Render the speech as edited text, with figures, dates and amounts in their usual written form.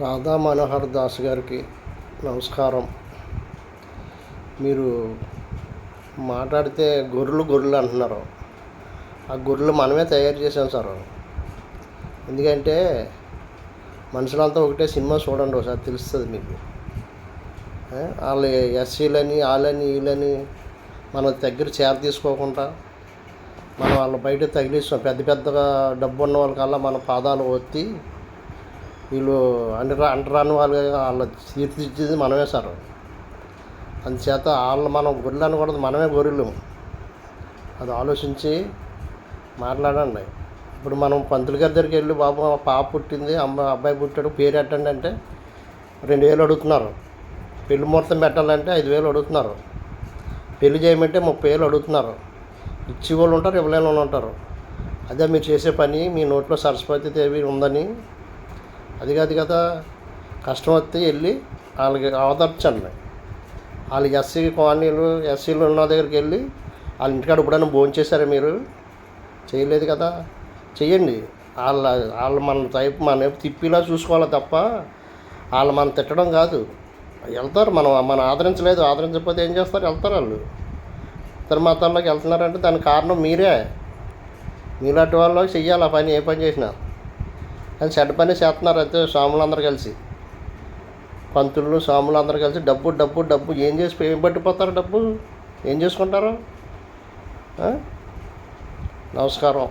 రాధా మనోహర్ దాస్ గారికి నమస్కారం. మీరు మాట్లాడితే గొర్రెలు గొర్రెలు అంటున్నారు. ఆ గొర్రెలు మనమే తయారు చేసాం సార్. ఎందుకంటే మనుషులంతా ఒకటే, సినిమా చూడండి ఒకసారి తెలుస్తుంది మీకు. వాళ్ళు ఎస్సీలని వాళ్ళని వీళ్ళని మన దగ్గర చేర తీసుకోకుండా మనం వాళ్ళ బయట తగిలిస్తాం. పెద్ద పెద్దగా డబ్బు ఉన్న వాళ్ళకల్లా మన పాదాలు ఒత్తి వీళ్ళు అంటరాని వాళ్ళు వాళ్ళ తీర్చిదిద్దేది మనమే సార్. అందుచేత మనం గొర్రెలు అనకూడదు, మనమే గొర్రెలు. అది ఆలోచించి మాట్లాడండి. ఇప్పుడు మనం పంతులు గారి దగ్గరికి వెళ్ళి, బాబు మా పాప పుట్టింది, అబ్బాయి పుట్టాడు, పేరు ఎట్టండి అంటే 2,000 అడుగుతున్నారు. పెళ్లి ముహూర్తం పెట్టాలంటే 5,000 అడుగుతున్నారు. పెళ్లి చేయమంటే 30,000 అడుగుతున్నారు. ఇచ్చి వాళ్ళు ఉంటారు, ఇవ్వలేని వాళ్ళు ఉంటారు. అదే మీరు చేసే పని. మీ నోట్లో సరస్వతి దేవి ఉందని అది కాదు కదా. కష్టం వస్తే వెళ్ళి వాళ్ళకి అవతర్చండి. వాళ్ళకి ఎస్సీ కాలనీలు ఎస్సీలు ఉన్న దగ్గరికి వెళ్ళి వాళ్ళ ఇంటికాడ ఎప్పుడైనా భోజనం చేశారా? మీరు చేయలేదు కదా. చెయ్యండి. వాళ్ళు మన తిప్పిలా చూసుకోవాలి తప్ప వాళ్ళు మనం తిట్టడం కాదు. వెళ్తారు. మనం ఆదరించకపోతే ఏం చేస్తారు? వెళ్తారు. వాళ్ళు ఇతర మతాల్లోకి వెళ్తున్నారంటే దానికి కారణం మీరే. మీలాంటి వాళ్ళు చెయ్యాలి ఆ పని, ఏ పని చేసినా. కానీ చెడ్డ పని చేస్తున్నారు అయితే స్వాములందరూ కలిసి, పంతులు స్వాములు అందరూ కలిసి డబ్బు డబ్బు డబ్బు ఏం పట్టిపోతారు? డబ్బు ఏం చేసుకుంటారు? నమస్కారం.